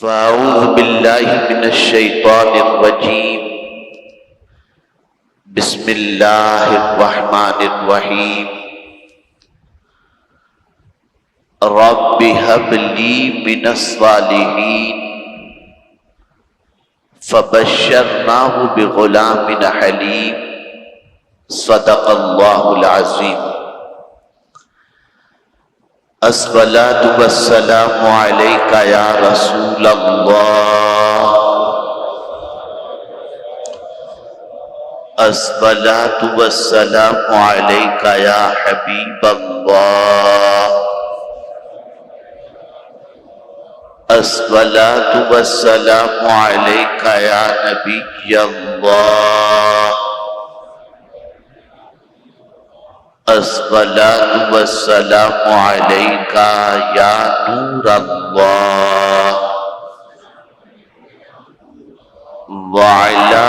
فأعوذ بالله من الشيطان الرجيم بسم الله الرحمن الرحيم رب هب لي من الصالحين فبشرناه بغلام حليم صدق الله العظيم. الصلاة والسلام عليك يا رسول الله. الصلاة والسلام عليك يا حبيب الله. الصلاة والسلام عليك يا نبي الله. الصلاة والسلام عليك يا نور الله وعلى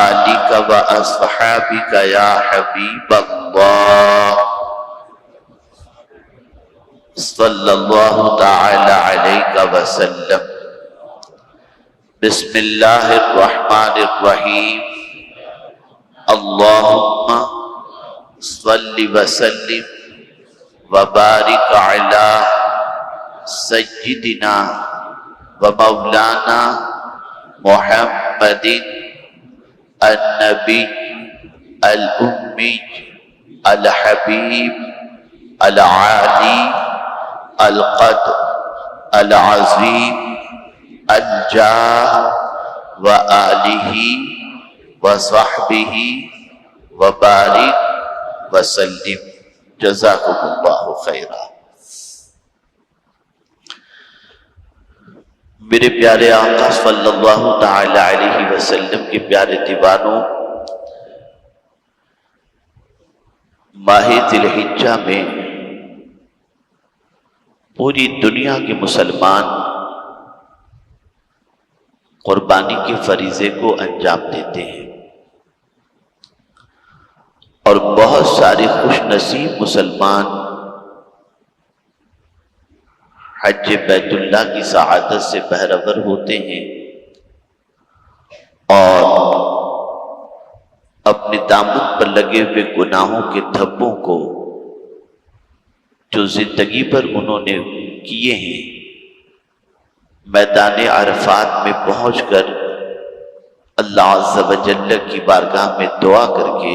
آلك وأصحابك يا حبيب الله صلى الله تعالى عليك وسلم. بسم الله الرحمن الرحيم. اللهم صل وسلم وبارك على سيدنا ومولانا محمد النبي الأمي الحبيب العالي القدر العظيم الجاه وآله وصحبه وبارك وسلم. جزاکم اللہ خیرا. میرے پیارے آقا صلی اللہ تعالی علیہ وسلم کے پیارے دیوانوں، ماہ ذی الحجہ میں پوری دنیا کے مسلمان قربانی کے فریضے کو انجام دیتے ہیں، اور بہت سارے خوش نصیب مسلمان حج بیت اللہ کی سعادت سے بہرور ہوتے ہیں اور اپنے دامن پر لگے ہوئے گناہوں کے دھبوں کو جو زندگی پر انہوں نے کیے ہیں، میدان عرفات میں پہنچ کر اللہ عز و جل کی بارگاہ میں دعا کر کے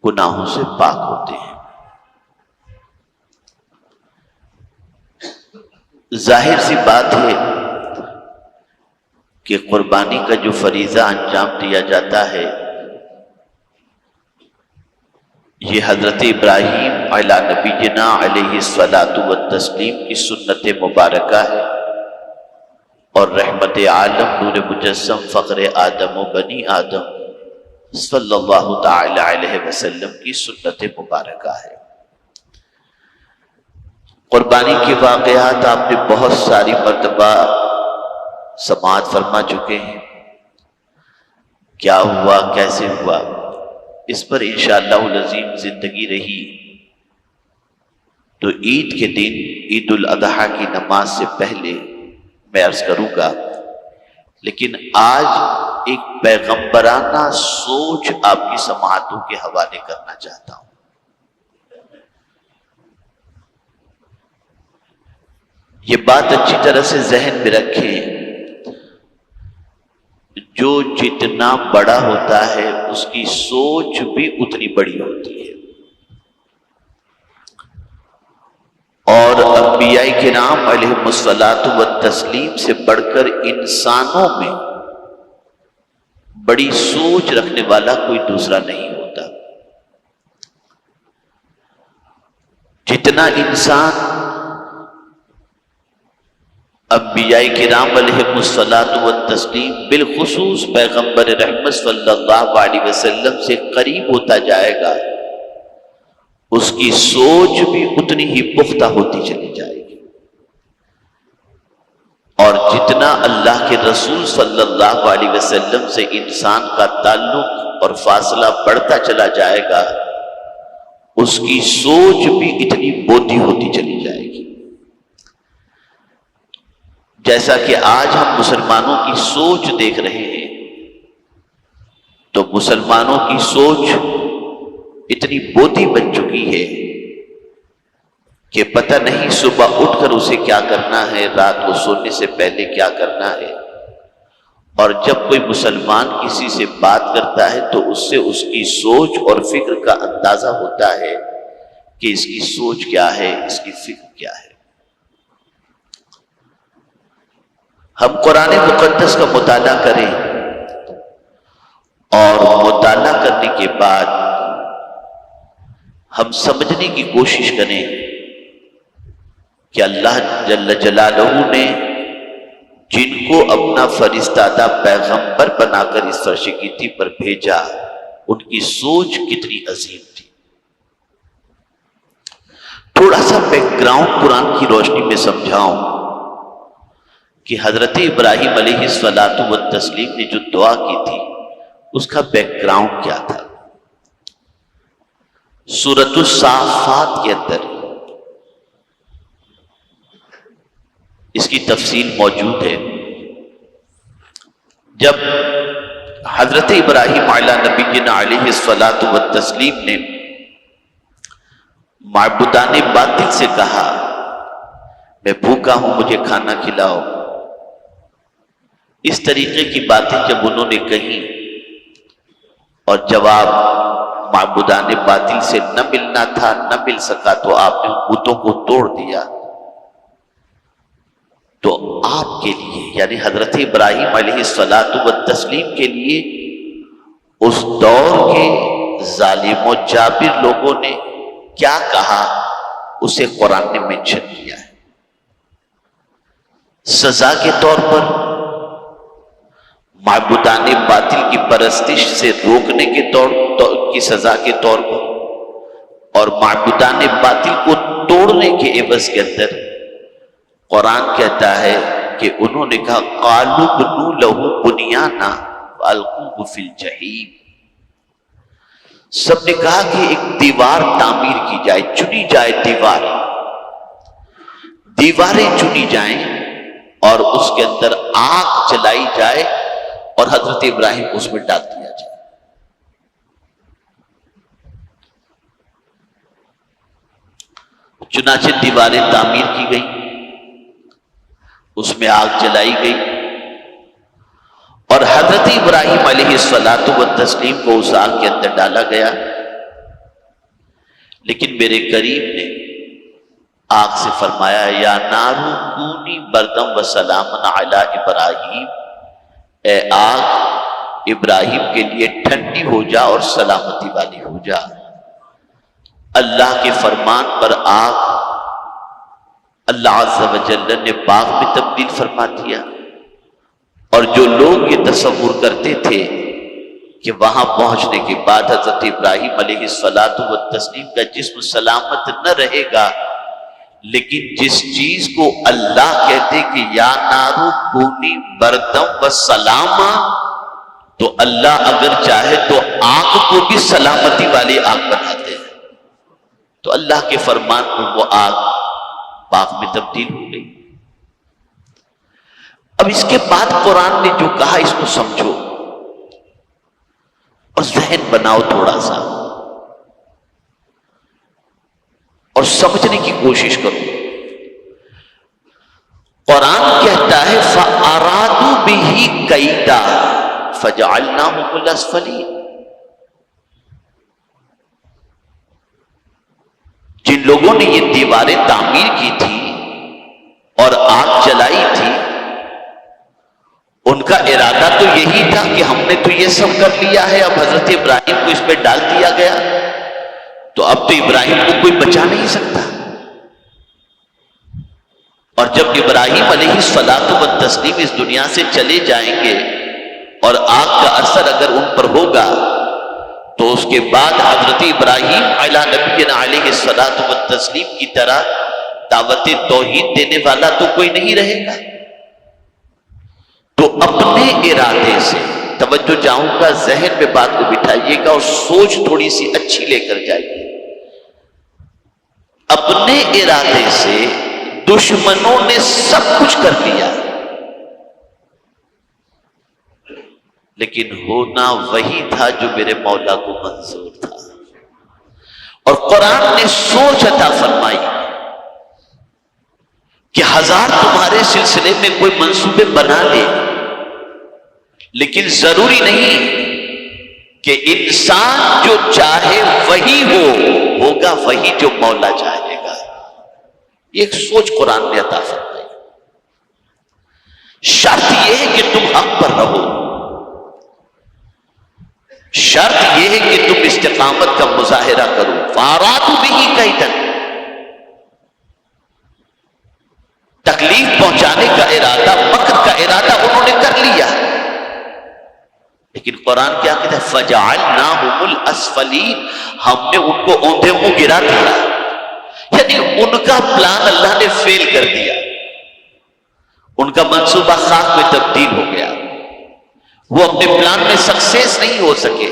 گناہوں سے پاک ہوتے ہیں. ظاہر سی بات ہے کہ قربانی کا جو فریضہ انجام دیا جاتا ہے یہ حضرت ابراہیم علیہ نبینا علیہ الصلاۃ والتسلیم کی سنت مبارکہ ہے، اور رحمت عالم نور مجسم فخر آدم و بنی آدم صلی اللہ تعالی علیہ وسلم کی سنت مبارکہ ہے. قربانی کے واقعات آپ نے بہت ساری مرتبہ سماعت فرما چکے ہیں. کیا ہوا، کیسے ہوا، اس پر انشاءاللہ العظیم زندگی رہی تو عید کے دن، عید الاضحیٰ کی نماز سے پہلے میں عرض کروں گا. لیکن آج ایک پیغمبرانہ سوچ آپ کی سماعتوں کے حوالے کرنا چاہتا ہوں. یہ بات اچھی طرح سے ذہن میں رکھیں، جو جتنا بڑا ہوتا ہے اس کی سوچ بھی اتنی بڑی ہوتی ہے. اور انبیاء کرام علیہم الصلاۃ والتسلیم سے بڑھ کر انسانوں میں بڑی سوچ رکھنے والا کوئی دوسرا نہیں ہوتا. جتنا انسان انبیاء کرام علیہم الصلاۃ والتسلیم بالخصوص پیغمبر رحمت صلی اللہ علیہ وسلم سے قریب ہوتا جائے گا، اس کی سوچ بھی اتنی ہی پختہ ہوتی چلی جائے گی. اور جتنا اللہ کے رسول صلی اللہ علیہ وسلم سے انسان کا تعلق اور فاصلہ بڑھتا چلا جائے گا، اس کی سوچ بھی اتنی بودھی ہوتی چلی جائے گی. جیسا کہ آج ہم مسلمانوں کی سوچ دیکھ رہے ہیں، تو مسلمانوں کی سوچ اتنی بوتی بن چکی ہے کہ پتہ نہیں صبح اٹھ کر اسے کیا کرنا ہے، رات کو سونے سے پہلے کیا کرنا ہے۔ اور جب کوئی مسلمان کسی سے بات کرتا ہے تو اس سے اس کی سوچ اور فکر کا اندازہ ہوتا ہے کہ اس کی سوچ کیا ہے، اس کی فکر کیا ہے۔ ہم قرآن مقدس کا مطالعہ کریں اور مطالعہ کرنے کے بعد ہم سمجھنے کی کوشش کریں کہ اللہ جل جلالہ نے جن کو اپنا فرستادہ پیغمبر بنا کر اس سرشگیتی پر بھیجا، ان کی سوچ کتنی عظیم تھی۔ تھوڑا سا بیک گراؤنڈ قرآن کی روشنی میں سمجھاؤں کہ حضرت ابراہیم علیہ الصلوۃ والتسلیم نے جو دعا کی تھی اس کا بیک گراؤنڈ کیا تھا۔ سورۃ الصافات کے اندر اس کی تفصیل موجود ہے۔ جب حضرت ابراہیم علیہ نبینا علیہ الصلوۃ والتسلیم نے معبودان باطل سے کہا میں بھوکا ہوں، مجھے کھانا کھلاؤ، اس طریقے کی باتیں جب انہوں نے کہیں اور جواب معبودان باطل سے نہ ملنا تھا، نہ مل سکا، تو آپ نے بتوں کو توڑ دیا۔ تو آپ کے لیے یعنی حضرت ابراہیم علیہ الصلوۃ والتسلیم کے لیے اس دور کے ظالم و جابر لوگوں نے کیا کہا اسے قرآن نے منشن کیا ہے۔ سزا کے طور پر معبودان باطل کی پرستش سے روکنے کے طور کی سزا کے طور پر اور معبودان باطل کو توڑنے کے عوض کے اندر قرآن کہتا ہے کہ انہوں نے کہا قالوا بنوا لہ بنیانا والقوہ فی الجحیم، سب نے کہا کہ ایک دیوار تعمیر کی جائے، چنی جائے دیواریں چنی جائیں اور اس کے اندر آگ جلائی جائے اور حضرت ابراہیم کو اس میں ڈال دیا جائے۔ چنانچہ دیواریں تعمیر کی گئی، اس میں آگ جلائی گئی اور حضرت ابراہیم علیہ الصلوۃ والتسلیم کو اس آگ کے اندر ڈالا گیا۔ لیکن میرے کریم نے آگ سے فرمایا یا نار کونی بردم و سلاما علی ابراہیم، اے آگ ابراہیم کے لیے ٹھنڈی ہو جا اور سلامتی والی ہو جا۔ اللہ کے فرمان پر آگ اللہ عز و جل نے باغ میں تبدیل فرما دیا، اور جو لوگ یہ تصور کرتے تھے کہ وہاں پہنچنے کے بعد حضرت ابراہیم علیہ الصلوۃ والتسلیم کا جسم سلامت نہ رہے گا، لیکن جس چیز کو اللہ کہتے کہ یا نارو کونی بردم و سلاما، تو اللہ اگر چاہے تو آگ کو بھی سلامتی والی آگ بناتے ہیں۔ تو اللہ کے فرمان پر وہ آگ باغ میں تبدیل ہو گئی۔ اب اس کے بعد قرآن نے جو کہا اس کو سمجھو اور ذہن بناؤ تھوڑا سا اور سمجھنے کی کوشش کرو۔ قرآن کہتا ہے فَأَرَادُوا بِهِ كَيْدًا فَجَعَلْنَاهُمُ الْأَسْفَلِينَ، جن لوگوں نے یہ دیواریں تعمیر کی تھی اور آگ جلائی تھی، ان کا ارادہ تو یہی تھا کہ ہم نے تو یہ سب کر لیا ہے، اب حضرت ابراہیم کو اس پہ ڈال دیا گیا تو اب تو ابراہیم کو کوئی بچا نہیں سکتا۔ اور جب ابراہیم علیہ الصلوۃ والتسلیم اس دنیا سے چلے جائیں گے اور آگ کا اثر اگر ان پر ہوگا تو اس کے بعد حضرت ابراہیم علیہ نبینا علیہ الصلوۃ والتسلیم کی طرح دعوت توحید دینے والا تو کوئی نہیں رہے گا۔ تو اپنے ارادے سے توجہ چاہوں گا، ذہن میں بات کو بٹھائیے گا اور سوچ تھوڑی سی اچھی لے کر جائیے۔ اپنے ارادے سے دشمنوں نے سب کچھ کر لیا، لیکن ہونا وہی تھا جو میرے مولا کو منظور تھا. اور قرآن نے سوچ عطا فرمائی کہ 1000 تمہارے سلسلے میں کوئی منصوبے بنا لے، لیکن ضروری نہیں کہ انسان جو چاہے وہی ہوگا وہی جو مولا چاہے گا. یہ ایک سوچ قرآن نے عطا فرمائی. شرط یہ ہے کہ تم حق پر رہو، شرط یہ ہے کہ تم استقامت کا مظاہرہ کرو. فاراتو بھی کیدن، تکلیف پہنچانے کا ارادہ، مکر کا ارادہ انہوں نے کر لیا، لیکن قرآن کیا کہتا ہے؟ فجعلناہم الاسفلین، ہم نے ان کو اوندھے منہ گرا دیا. یعنی ان کا پلان اللہ نے فیل کر دیا، ان کا منصوبہ خاک میں تبدیل ہو گیا، وہ اپنے پلان میں سکسیس نہیں ہو سکے.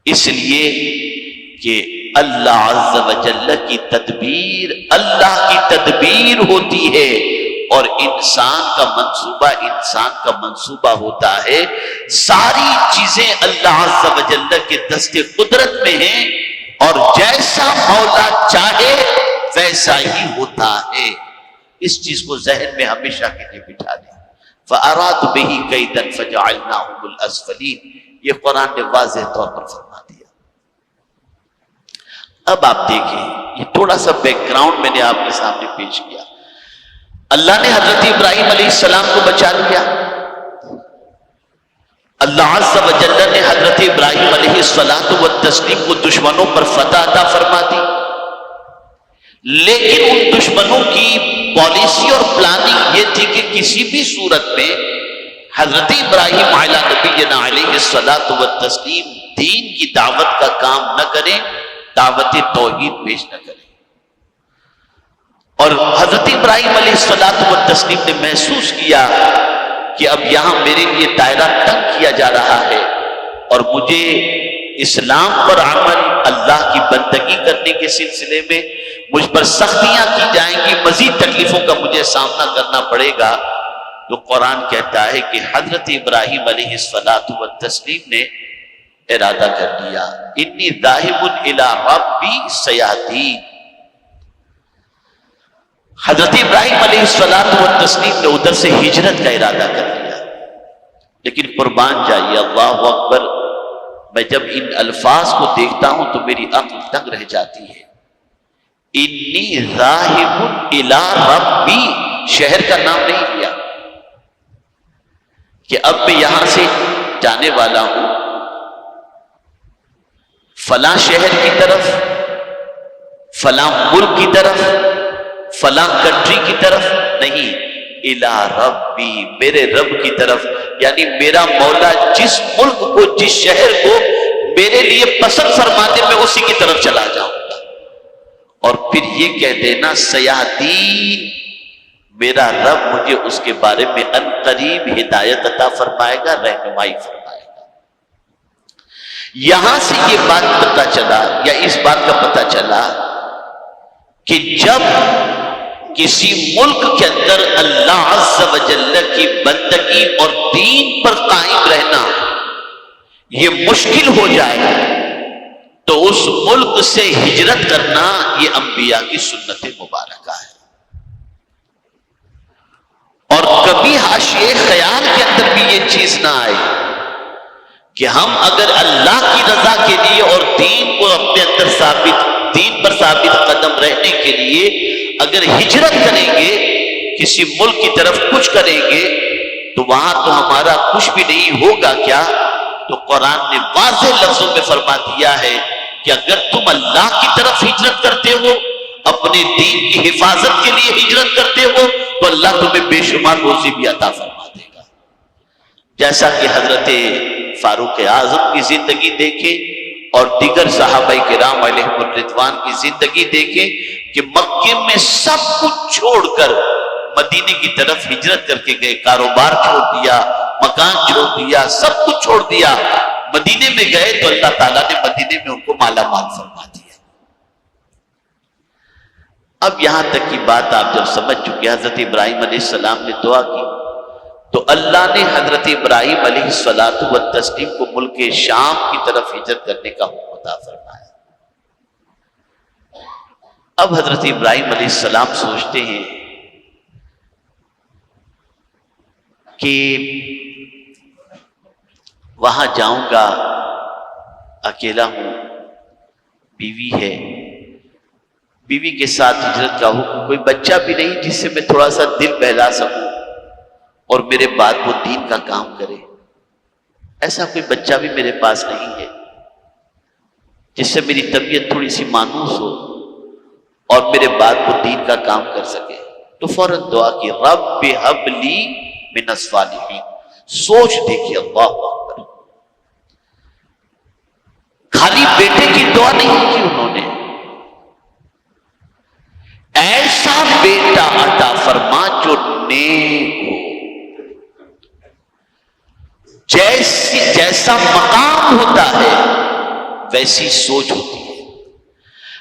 اس لیے کہ اللہ عز و جل کی تدبیر اللہ کی تدبیر ہوتی ہے، اور انسان کا منصوبہ ہوتا ہے. ساری چیزیں اللہ عز و جل کے دست قدرت میں ہیں، اور جیسا مولا چاہے ویسا ہی ہوتا ہے. اس چیز کو ذہن میں ہمیشہ کے لیے بٹھا دیں. فَأَرَادُ بِهِ كَيْدًا فَجَعَلْنَاهُمُ الْأَسْفَلِينَ، یہ قرآن نے واضح طور پر فرما دیا. اب آپ دیکھیں، یہ تھوڑا سا بیک گراؤنڈ میں نے آپ کے سامنے پیش کیا. اللہ نے حضرت ابراہیم علیہ السلام کو بچا لیا. اللہ عز و جل نے حضرت ابراہیم علیہ السلام کو دشمنوں پر فتح عطا فرما دی. لیکن ان دشمنوں کی پالیسی اور پلاننگ یہ تھی کہ کسی بھی صورت میں حضرت ابراہیم علی نبینا علیہ الصلوۃ والتسلیم دین کی دعوت کا کام نہ کریں، دعوت توحید پیش نہ کریں. اور حضرت ابراہیم علیہ الصلوۃ والتسلیم نے محسوس کیا کہ اب یہاں میرے لیے دائرہ تنگ کیا جا رہا ہے، اور مجھے اسلام پر عمل، اللہ کی بندگی کرنے کے سلسلے میں مجھ پر سختیاں کی جائیں گی، مزید تکلیفوں کا مجھے سامنا کرنا پڑے گا. تو قرآن کہتا ہے کہ حضرت ابراہیم علیہ الصلوۃ والتسلیم نے ارادہ کر لیا، انی ذاہب الی ربی سیہدین. حضرت ابراہیم علیہ الصلوۃ والتسلیم نے ادھر سے ہجرت کا ارادہ کر لیا. لیکن قربان جائیے، اللہ اکبر، میں جب ان الفاظ کو دیکھتا ہوں تو میری عقل تنگ رہ جاتی ہے. انی ذاہب الی ربی، شہر کا نام نہیں لیا کہ اب میں یہاں سے جانے والا ہوں فلاں شہر کی طرف، فلاں ملک کی طرف، فلاں کنٹری کی طرف نہیں، الی ربی، میرے رب کی طرف. یعنی میرا مولا جس ملک کو، جس شہر کو میرے لیے پسند فرما دے، میں اسی کی طرف چلا جاؤں گا. اور پھر یہ کہہ دینا سیہدین، میرا رب مجھے اس کے بارے میں ان قریب ہدایت عطا فرمائے گا، رہنمائی فرمائے گا. یہاں سے یہ بات پتہ چلا، یا اس بات کا پتہ چلا کہ جب کسی ملک کے اندر اللہ عز و جل کی بندگی اور دین پر قائم رہنا یہ مشکل ہو جائے تو اس ملک سے ہجرت کرنا یہ انبیاء کی سنت مبارکہ ہے. اور کبھی حاشیے خیال کے اندر بھی یہ چیز نہ آئے کہ ہم اگر اللہ کی رضا کے لیے اور دین کو اپنے اندر ثابت، دین پر ثابت قدم رہنے کے لیے اگر ہجرت کریں گے، کسی ملک کی طرف کچھ کریں گے، تو وہاں تو ہمارا کچھ بھی نہیں ہوگا کیا؟ تو قرآن نے واضح لفظوں میں فرما دیا ہے کہ اگر تم اللہ کی طرف ہجرت کرتے ہو، اپنے دین کی حفاظت کے لیے ہجرت کرتے ہو، تو اللہ تمہیں بے شمار روزی بھی عطا فرما دے گا. جیسا کہ حضرت فاروق اعظم کی زندگی دیکھیں اور دیگر صحابہ کرام علیہم الرضوان کی زندگی دیکھیں کہ مکے میں سب کچھ چھوڑ کر مدینے کی طرف ہجرت کر کے گئے، کاروبار چھوڑ دیا، مکان چھوڑ دیا، سب کچھ چھوڑ دیا، مدینے میں گئے تو اللہ تعالیٰ نے مدینے میں ان کو مالا مال فرما دیا. اب یہاں تک کی بات آپ جب سمجھ چکے، حضرت ابراہیم علیہ السلام نے دعا کی تو اللہ نے حضرت ابراہیم علیہ الصلوۃ والتسلیم کو ملک شام کی طرف ہجرت کرنے کا حکم عطا فرمایا۔ اب حضرت ابراہیم علیہ السلام سوچتے ہیں کہ وہاں جاؤں گا، اکیلا ہوں، بیوی ہے، بیوی کے ساتھ ہجرت کا حکم، کوئی بچہ بھی نہیں جس سے میں تھوڑا سا دل بہلا سکوں اور میرے بعد وہ دین کا کام کرے۔ ایسا کوئی بچہ بھی میرے پاس نہیں ہے جس سے میری طبیعت تھوڑی سی مانوس ہو اور میرے بعد وہ دین کا کام کر سکے۔ تو فوراً دعا کی، رب ہب لی من الصالحین۔ سوچ دیکھیے، اللہ اکبر، خالی بیٹے کی دعا نہیں کی انہوں نے، ایسا بیٹا عطا فرما جو نیک ہو، جیسا مقام ہوتا ہے ویسی سوچ ہوتی ہے۔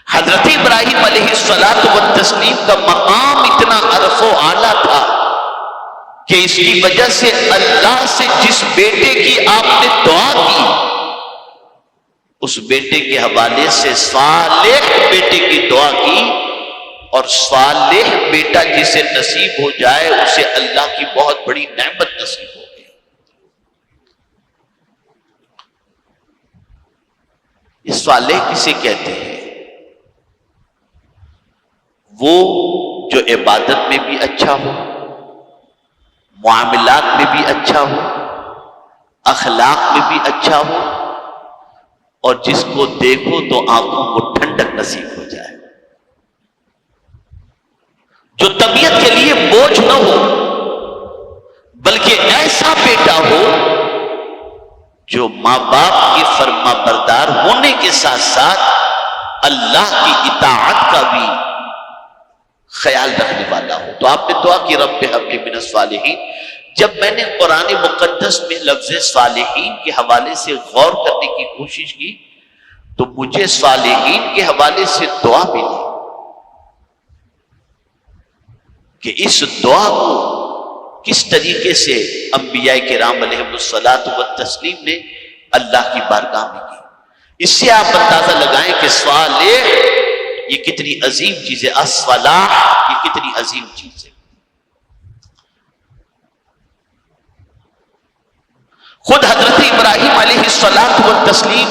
حضرت ابراہیم علیہ الصلوۃ والتسلیم کا مقام اتنا عرف و اعلیٰ تھا کہ اس کی وجہ سے اللہ سے جس بیٹے کی آپ نے دعا کی، اس بیٹے کے حوالے سے صالح بیٹے کی دعا کی، اور صالح بیٹا جسے نصیب ہو جائے اسے اللہ کی بہت بڑی نعمت نصیب ہو گئی۔ یہ صالح کسے کہتے ہیں؟ وہ جو عبادت میں بھی اچھا ہو، معاملات میں بھی اچھا ہو، اخلاق میں بھی اچھا ہو، اور جس کو دیکھو تو آنکھوں کو ٹھنڈک نصیب ہو جائے، جو طبیعت کے لیے بوجھ نہ ہو، بلکہ ایسا بیٹا ہو جو ماں باپ کی فرما بردار ہونے کے ساتھ ساتھ اللہ کی اطاعت کا بھی خیال رکھنے والا ہو۔ تو آپ نے دعا کی، رب ہب لی من الصالحین۔ جب میں نے قرآن مقدس میں لفظ صالحین کے حوالے سے غور کرنے کی کوشش کی تو مجھے صالحین کے حوالے سے دعا ملی کہ اس دعا کو کس طریقے سے انبیاء کرام علیہ الصلوۃ والتسلیم نے اللہ کی بارگاہ میں کی۔ اس سے آپ اندازہ لگائیں کہ صالح یہ کتنی عظیم چیز ہے، الصلاح یہ کتنی عظیم چیز ہے۔ خود حضرت ابراہیم علیہ الصلوۃ والتسلیم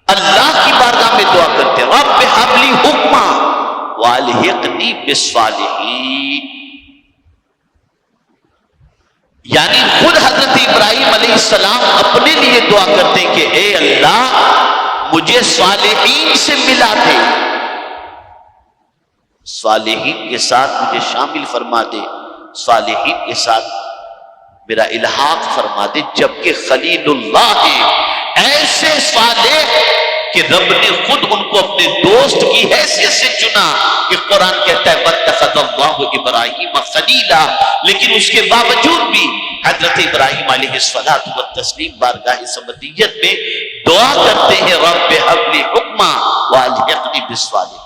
اللہ کی بارگاہ میں دعا کرتے، رب ہب لی حکما والحقنی بالصالحین، یعنی خود حضرت ابراہیم علیہ السلام اپنے لیے دعا کرتے ہیں کہ اے اللہ مجھے صالحین سے ملا دے، صالحین کے ساتھ مجھے شامل فرما دے، صالحین کے ساتھ میرا الحاق فرما دے، جبکہ خلیل اللہ ہیں، ایسے صالح کہ رب نے خود ان کو اپنے دوست کی حیثیت سے چنا، کہ قرآن کہتا ہے واتخذ اللہ ابراہیم خلیلا، لیکن اس کے باوجود بھی حضرت ابراہیم علیہ الصلوۃ والتسلیم بارگاہ سمدیت میں دعا کرتے ہیں، رب ہب لی حکما والحقنی بالصالحین۔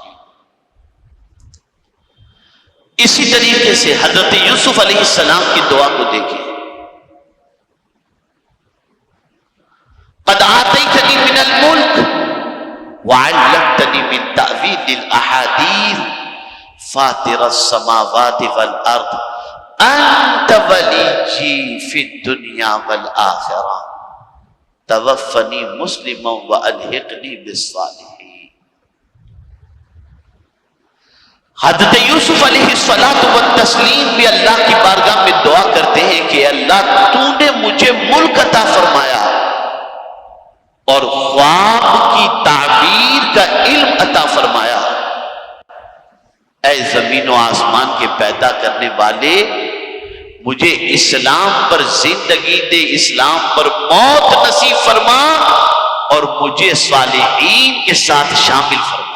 اسی طریقے سے حضرت یوسف علیہ السلام کی دعا کو دیکھیں، قد آتیتنی من الملک وعلمتنی من تأویل الاحادیث فاطر السماوات والارض انت ولیی فی الدنیا والآخرہ توفنی مسلما والحقنی بالصالحین۔ حضرت یوسف علیہ الصلوۃ والتسلیم بھی اللہ کی بارگاہ میں دعا کرتے ہیں کہ اللہ تو نے مجھے ملک عطا فرمایا اور خواب کی تعبیر کا علم عطا فرمایا، اے زمین و آسمان کے پیدا کرنے والے مجھے اسلام پر زندگی دے، اسلام پر موت نصیب فرما اور مجھے صالحین کے ساتھ شامل فرما۔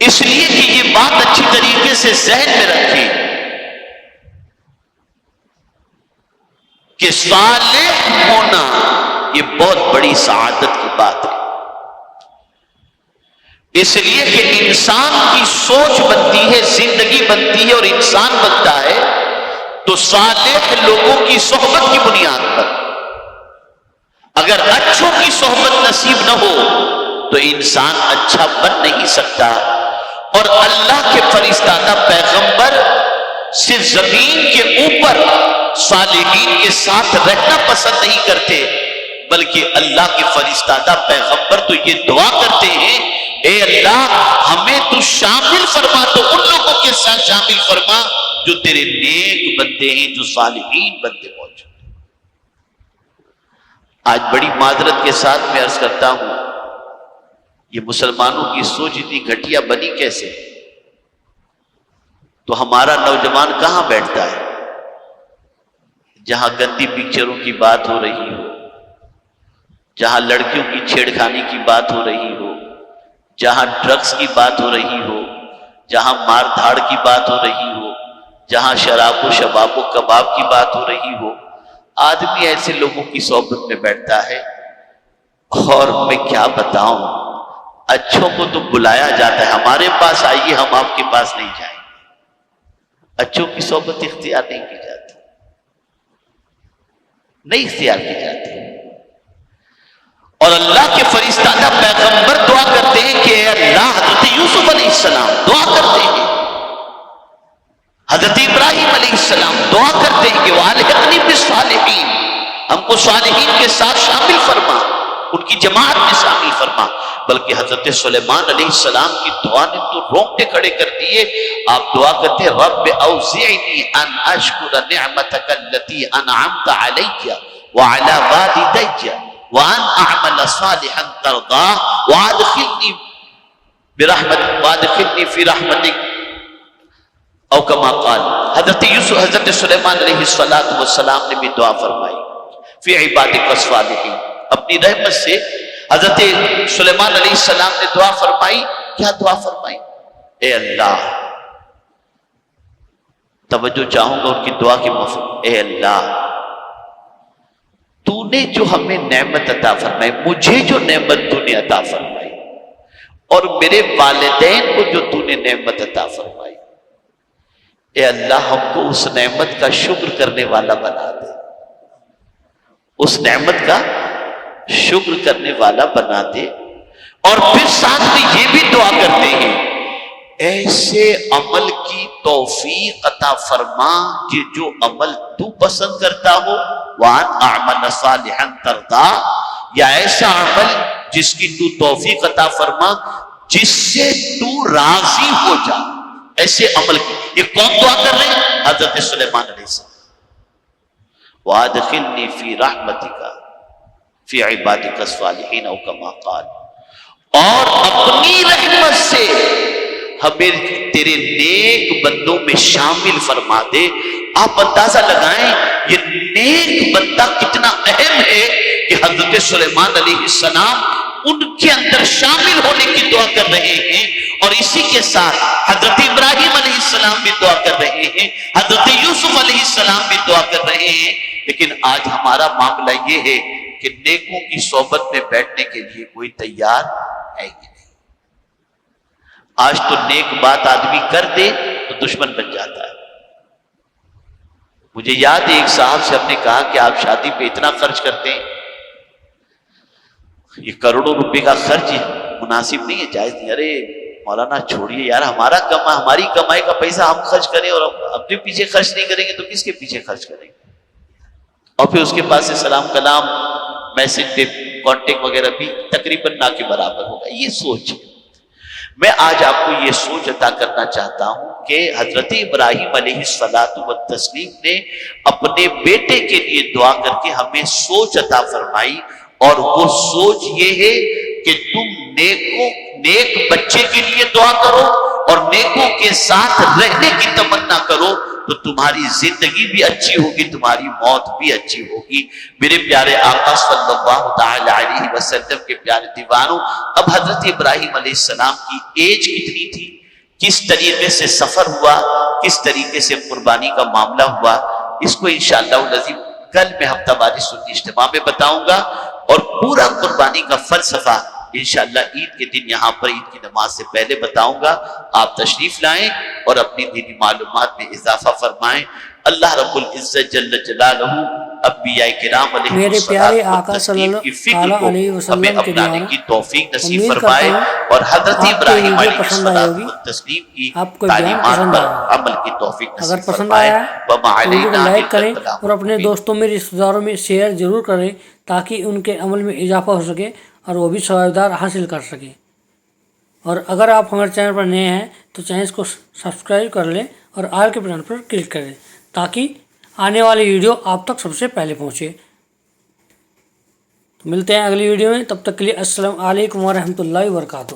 اس لیے کہ یہ بات اچھی طریقے سے ذہن میں رکھیں کہ صالح ہونا یہ بہت بڑی سعادت کی بات ہے، اس لیے کہ انسان کی سوچ بنتی ہے، زندگی بنتی ہے اور انسان بنتا ہے تو صالح لوگوں کی صحبت کی بنیاد پر۔ اگر اچھوں کی صحبت نصیب نہ ہو تو انسان اچھا بن نہیں سکتا، اور اللہ کے فرستادہ پیغمبر صرف زمین کے اوپر صالحین کے ساتھ رہنا پسند نہیں کرتے، بلکہ اللہ کے فرستادہ پیغمبر تو یہ دعا کرتے ہیں، اے اللہ ہمیں تو شامل فرما، تو ان لوگوں کے ساتھ شامل فرما جو تیرے نیک بندے ہیں، جو صالحین بندے موجود ہیں۔ آج بڑی معذرت کے ساتھ میں عرض کرتا ہوں، یہ مسلمانوں کی سوچ اتنی گھٹیا بنی کیسے؟ تو ہمارا نوجوان کہاں بیٹھتا ہے؟ جہاں گندی پکچروں کی بات ہو رہی ہو، جہاں لڑکیوں کی چھیڑ خانی کی بات ہو رہی ہو، جہاں ڈرگس کی بات ہو رہی ہو، جہاں مار دھاڑ کی بات ہو رہی ہو، جہاں شراب و شباب و کباب کی بات ہو رہی ہو، آدمی ایسے لوگوں کی صحبت میں بیٹھتا ہے۔ اور میں کیا بتاؤں، اچھوں کو تو بلایا جاتا ہے، ہمارے پاس آئیے، ہم آپ کے پاس نہیں جائیں گے۔ اچھوں کی صحبت اختیار نہیں کی جاتی، نہیں اختیار کی جاتی۔ اور اللہ کے فرستادہ پیغمبر دعا کرتے ہیں کہ اے اللہ، حضرت یوسف علیہ السلام دعا کرتے ہیں، حضرت ابراہیم علیہ السلام دعا کرتے ہیں کہ وَأَلْحِقْنِي بِالصَّالِحِينَ، ہم کو صالحین کے ساتھ شامل فرما، ان کی جماعت میں شامل فرما۔ بلکہ حضرت سلیمان علیہ السلام کی دعا نے تو رونگٹے کھڑے کر دیے۔ آپ دعا کرتے ہیں رب اوزعنی ان اشکر نعمتک التي انعمت علی وعلی والدی وان اعمل صالحا ترضاه وادخلنی فی رحمتک، او کما قال۔ حضرت سلیمان علیہ السلام نے بھی دعا فرمائی، فی عبادک الصالحین، اپنی رحمت سے حضرت سلیمان علیہ السلام نے دعا فرمائی۔ کیا دعا فرمائی؟ اے اللہ، توجہ چاہوں گا ان کی دعا کے مفہوم، اے اللہ تو نے جو ہمیں نعمت عطا فرمائی، مجھے جو نعمت تو نے عطا فرمائی، اور میرے والدین کو جو تو نے نعمت عطا فرمائی، اے اللہ ہم کو اس نعمت کا شکر کرنے والا بنا دے، اس نعمت کا شکر کرنے والا بنا دے۔ اور پھر ساتھ میں یہ بھی دعا کرتے ہیں، ایسے عمل کی توفیق عطا فرما کہ جو عمل تو پسند کرتا ہو، وَأَنْ أَعْمَلَ صَالِحًا تَرْضَاهُ، یا ایسا عمل جس کی تو توفیق عطا فرما جس سے تو راضی ہو جا، ایسے عمل کی۔ یہ کون دعا کر رہے ہیں؟ حضرت سلیمان علیہ السلام۔ وَأَدْخِلْنِي فِي رَحْمَتِكَ فِي عِبَادِكَ الصَّالِحِينَ او کما قال، اور اپنی رحمت سے ہمیں تیرے نیک بندوں میں شامل فرما دے۔ آپ اندازہ لگائیں یہ نیک بندہ کتنا اہم ہے کہ حضرت سلیمان علیہ السلام ان کے اندر شامل ہونے کی دعا کر رہے ہیں، اور اسی کے ساتھ حضرت ابراہیم علیہ السلام بھی دعا کر رہے ہیں، حضرت یوسف علیہ السلام بھی دعا کر رہے ہیں۔ لیکن آج ہمارا معاملہ یہ ہے کہ نیکوں کی صحبت میں بیٹھنے کے لیے کوئی تیار ہے ہی نہیں۔ آج تو نیک بات آدمی کر دے تو دشمن بن جاتا ہے۔ مجھے یاد ہے ایک صاحب سے ہم نے کہا کہ آپ شادی پہ اتنا خرچ کرتے ہیں، یہ کروڑوں روپے کا خرچ مناسب نہیں ہے، جائز نہیں۔ ارے مولانا چھوڑیے یار، ہماری کمائی کا پیسہ ہم خرچ کریں اور اپنے پیچھے خرچ نہیں کریں گے تو کس کے پیچھے خرچ کریں گے؟ اور پھر اس کے پاس سے سلام کلام، میسج پہ کانٹیکٹ وغیرہ بھی تقریباً نہ کے برابر ہوگا۔ یہ سوچ ہے۔ میں آج آپ کو یہ سوچ عطا کرنا چاہتا ہوں کہ حضرت ابراہیم علیہ السلام نے اپنے بیٹے کے لیے دعا کر کے ہمیں سوچ عطا فرمائی، اور وہ سوچ یہ ہے کہ تم نیک بچے کے لیے دعا کرو اور نیکوں کے ساتھ رہنے کی تمنا کرو، تو تمہاری زندگی بھی اچھی ہوگی، تمہاری موت بھی اچھی ہوگی۔ میرے پیارے آقا صلی اللہ تعالی علیہ وسلم کے پیارے دیوانوں، اب حضرت ابراہیم علیہ السلام کی ایج کتنی تھی، کس طریقے سے سفر ہوا، کس طریقے سے قربانی کا معاملہ ہوا، اس کو انشاءاللہ العظیم کل میں ہفتہ واری سنی اجتماع میں بتاؤں گا، اور پورا قربانی کا فلسفہ انشاءاللہ عید کے دن یہاں پر عید کی نماز سے پہلے بتاؤں گا، آپ تشریف لائیں اور اپنی دینی معلومات میں اضافہ فرمائیں۔ اللہ رب العزت جل جلالہ انبیاء کرام علیہ میرے پیارے الصلوۃ آقا صلی والتسلیم کی فکر اللہ کو علیہ ہمیں وسلم کے اپنانے دوارا کی توفیق نصیب امید فرمائے کرتا ہوں اور حضرت آپ کو ابراہیم ویڈیو علیہ پسند آئی الصلوۃ ہوگی، والتسلیم کی آپ کو بیان تعلیمات پسند پر آیا ہوگا۔ عمل کی توفیق اگر نصیب پسند فرمائے۔ آیا ہے وما تو ویڈیو کو علینا لائک الا کریں البلاغ اور اپنے المبین۔ دوستوں میں رشتہ داروں میں شیئر ضرور کریں تاکہ ان کے عمل میں اضافہ ہو سکے اور وہ بھی ثوابدار حاصل کر سکیں۔ اور اگر آپ ہمارے چینل پر نئے ہیں تو چینل کو سبسکرائب کر لیں اور آل کے بٹن پر کلک کریں تاکہ آنے والی ویڈیو آپ تک سب سے پہلے پہنچے۔ ملتے ہیں اگلی ویڈیو میں، تب تک کے لیے السلام علیکم ورحمۃ اللہ وبرکاتہ۔